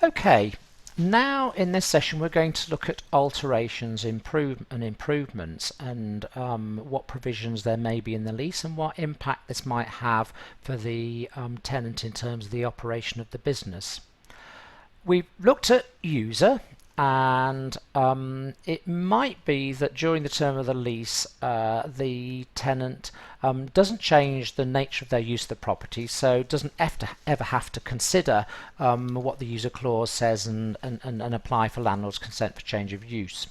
Okay, now in this session we're going to look at alterations and improvements and what provisions there may be in the lease and what impact this might have for the tenant in terms of the operation of the business. We've looked at user, and it might be that during the term of the lease the tenant doesn't change the nature of their use of the property, so doesn't ever have to consider what the user clause says and apply for landlord's consent for change of use.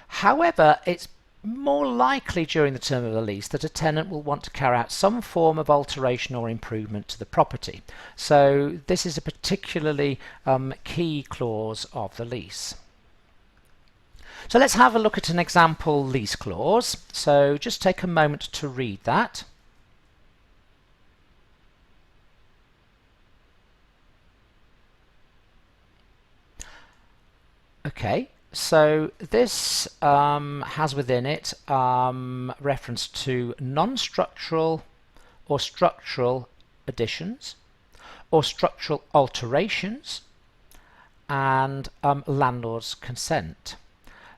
However, it's more likely during the term of the lease that a tenant will want to carry out some form of alteration or improvement to the property. So this is a particularly key clause of the lease. So let's have a look at an example lease clause. So just take a moment to read that. Okay. So this has within it reference to non-structural or structural additions or structural alterations and landlord's consent.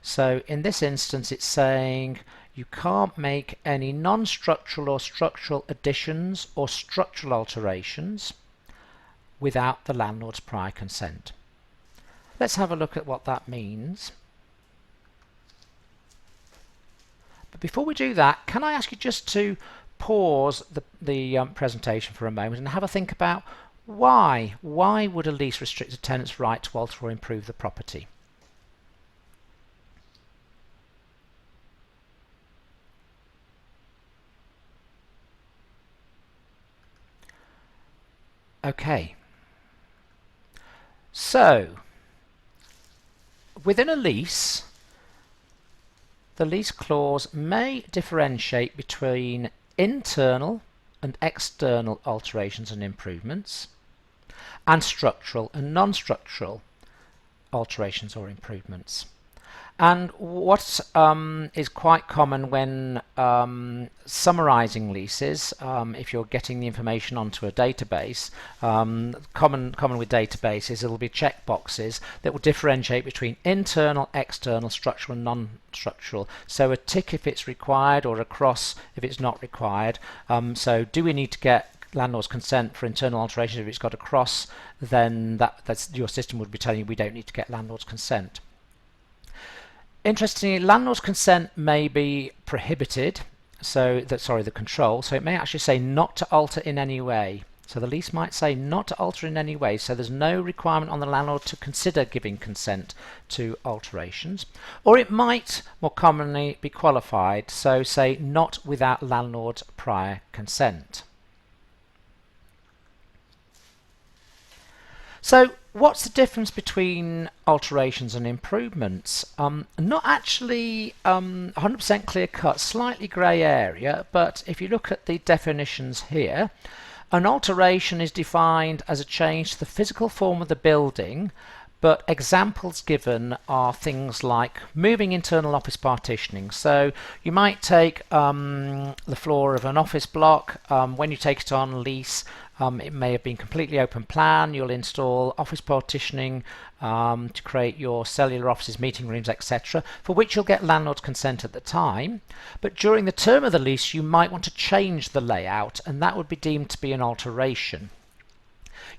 So in this instance it's saying you can't make any non-structural or structural additions or structural alterations without the landlord's prior consent. Let's have a look at what that means. But before we do that, can I ask you just to pause the presentation for a moment and have a think about why would a lease restrict a tenant's right to alter or improve the property? Okay, so within a lease, the lease clause may differentiate between internal and external alterations and improvements and structural and non-structural alterations or improvements. And what is quite common when summarizing leases, if you're getting the information onto a database, common with databases, it'll be checkboxes that will differentiate between internal, external, structural and non-structural. So a tick if it's required or a cross if it's not required. So do we need to get landlord's consent for internal alterations? If it's got a cross, then that's your system would be telling you we don't need to get landlord's consent. Interestingly, landlord's consent may be prohibited, so the control, so it may actually say not to alter in any way. So the lease might say not to alter in any way, so there's no requirement on the landlord to consider giving consent to alterations. Or it might more commonly be qualified, so say not without landlord's prior consent. So what's the difference between alterations and improvements? Not actually 100% clear cut, slightly grey area, but if you look at the definitions here, an alteration is defined as a change to the physical form of the building, but examples given are things like moving internal office partitioning. So you might take the floor of an office block. When you take it on lease, it may have been completely open plan. You'll install office partitioning to create your cellular offices, meeting rooms, etc., for which you'll get landlord's consent at the time. But during the term of the lease you might want to change the layout, and that would be deemed to be an alteration.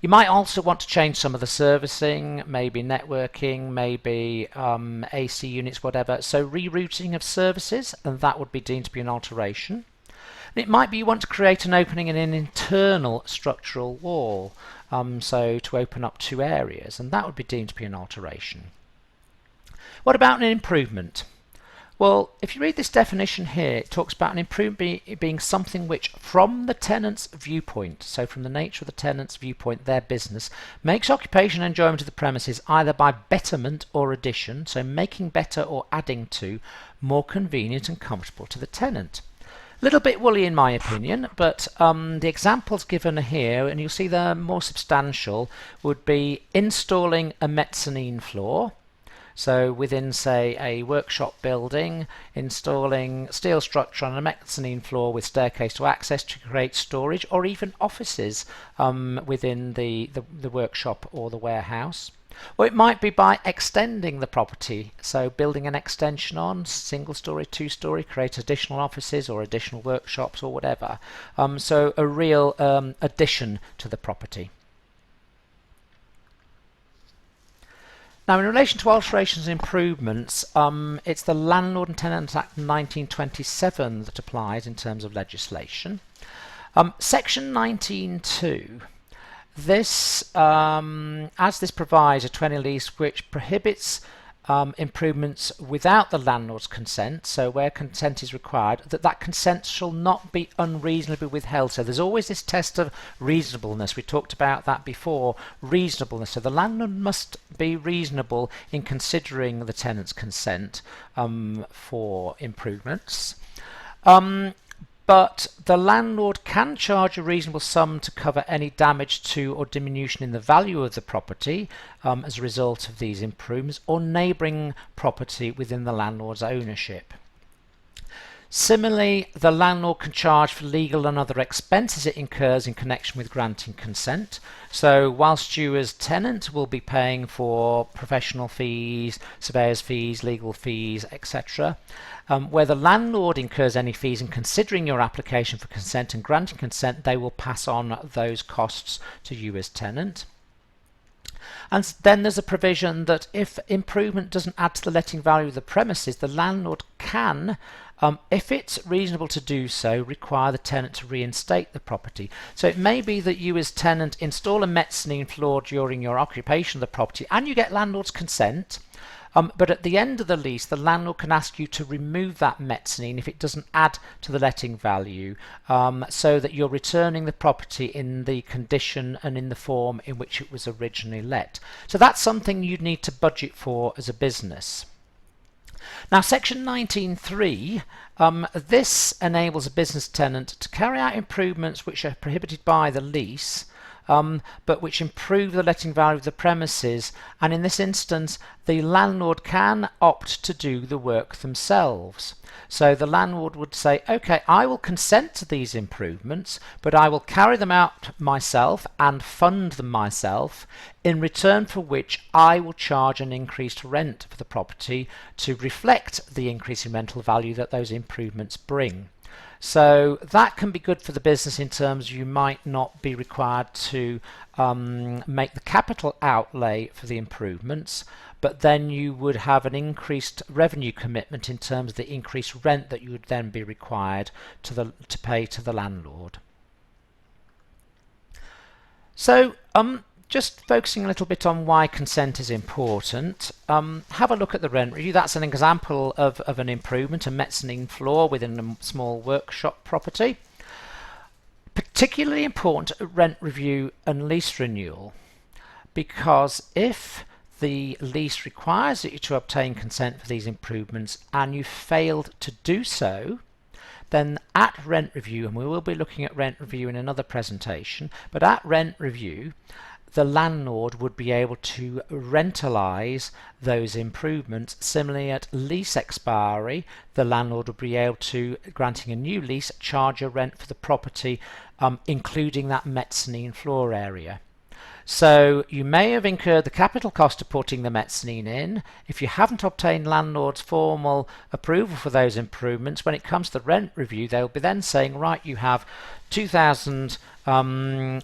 You might also want to change some of the servicing, maybe networking, maybe AC units, whatever. So rerouting of services, and that would be deemed to be an alteration. And it might be you want to create an opening in an internal structural wall, so to open up two areas, and that would be deemed to be an alteration. What about an improvement? Well, if you read this definition here, it talks about an improvement being something which, from the tenant's viewpoint, so from the nature of the tenant's viewpoint, their business, makes occupation and enjoyment of the premises either by betterment or addition, so making better or adding to, more convenient and comfortable to the tenant. A little bit woolly in my opinion, but the examples given here, and you'll see they're more substantial, would be installing a mezzanine floor, So within, say, a workshop building, installing steel structure on a mezzanine floor with staircase to access to create storage, or even offices within the workshop or the warehouse. Or it might be by extending the property, so building an extension on, single story, two-story, create additional offices or additional workshops or whatever. So a real addition to the property. Now, in relation to alterations and improvements, it's the Landlord and Tenant Act 1927 that applies in terms of legislation. Section 19.2. This, as this provides a 20 lease which prohibits improvements without the landlord's consent, so where consent is required, that consent shall not be unreasonably withheld. So there's always this test of reasonableness. We talked about that before, reasonableness. So the landlord must be reasonable in considering the tenant's consent for improvements. But the landlord can charge a reasonable sum to cover any damage to or diminution in the value of the property as a result of these improvements or neighbouring property within the landlord's ownership. Similarly, the landlord can charge for legal and other expenses it incurs in connection with granting consent. So whilst you as tenant will be paying for professional fees, surveyor's fees, legal fees, etc., where the landlord incurs any fees in considering your application for consent and granting consent, they will pass on those costs to you as tenant. And then there's a provision that if improvement doesn't add to the letting value of the premises, the landlord can, if it's reasonable to do so, require the tenant to reinstate the property. So it may be that you as tenant install a mezzanine floor during your occupation of the property and you get landlord's consent, but at the end of the lease the landlord can ask you to remove that mezzanine if it doesn't add to the letting value, so that you're returning the property in the condition and in the form in which it was originally let. So that's something you'd need to budget for as a business. Now, section 19.3, this enables a business tenant to carry out improvements which are prohibited by the lease, but which improve the letting value of the premises, and in this instance the landlord can opt to do the work themselves. So the landlord would say, okay, I will consent to these improvements, but I will carry them out myself and fund them myself, in return for which I will charge an increased rent for the property to reflect the increase in rental value that those improvements bring. So that can be good for the business in terms you might not be required to make the capital outlay for the improvements, but then you would have an increased revenue commitment in terms of the increased rent that you would then be required to pay to the landlord. So just focusing a little bit on why consent is important, have a look at the rent review. That's an example of an improvement, a mezzanine floor within a small workshop property. Particularly important at rent review and lease renewal, because if the lease requires you to obtain consent for these improvements and you failed to do so, then at rent review, and we will be looking at rent review in another presentation, but at rent review the landlord would be able to rentalise those improvements. Similarly, at lease expiry, the landlord would be able to, granting a new lease, charge a rent for the property, including that mezzanine floor area. So you may have incurred the capital cost of putting the mezzanine in. If you haven't obtained landlord's formal approval for those improvements, when it comes to the rent review, they'll be then saying, right, you have 2,000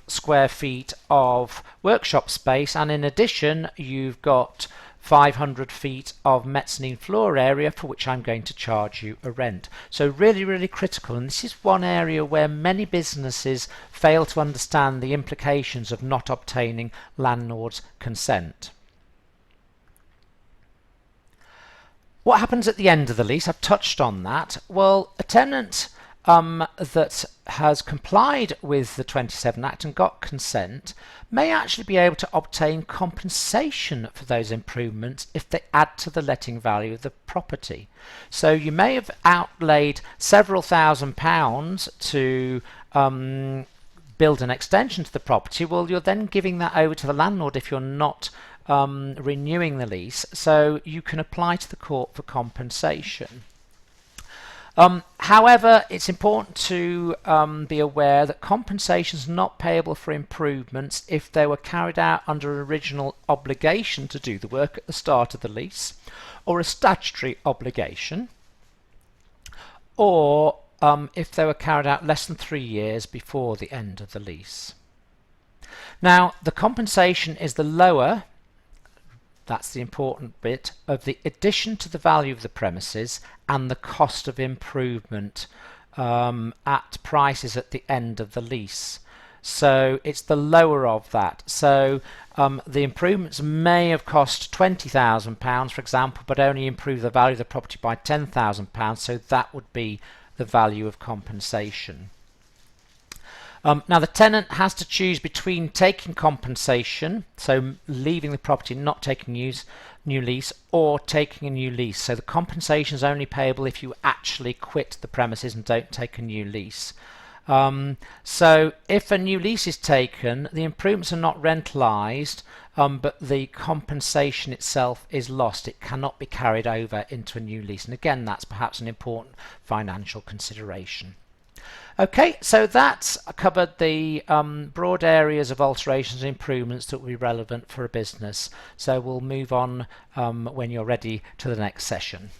square feet of workshop space, and in addition you've got 500 feet of mezzanine floor area for which I'm going to charge you a rent. So really, really critical, and this is one area where many businesses fail to understand the implications of not obtaining landlord's consent. What happens at the end of the lease? I've touched on that. Well, a tenant that has complied with the 27 Act and got consent may actually be able to obtain compensation for those improvements if they add to the letting value of the property. So you may have outlaid several £1,000s to build an extension to the property. Well, you're then giving that over to the landlord if you're not renewing the lease, so you can apply to the court for compensation. However, it's important to be aware that compensation is not payable for improvements if they were carried out under an original obligation to do the work at the start of the lease, or a statutory obligation, or if they were carried out less than 3 years before the end of the lease. Now, the compensation is the lower, that's the important bit, of the addition to the value of the premises and the cost of improvement at prices at the end of the lease. So it's the lower of that. So the improvements may have cost £20,000, for example, but only improve the value of the property by £10,000, so that would be the value of compensation. Now the tenant has to choose between taking compensation, so leaving the property and not taking new lease, or taking a new lease. So the compensation is only payable if you actually quit the premises and don't take a new lease. So if a new lease is taken, the improvements are not rentalised, but the compensation itself is lost. It cannot be carried over into a new lease, and again that's perhaps an important financial consideration. Okay, so that's covered the broad areas of alterations and improvements that will be relevant for a business. So we'll move on when you're ready to the next session.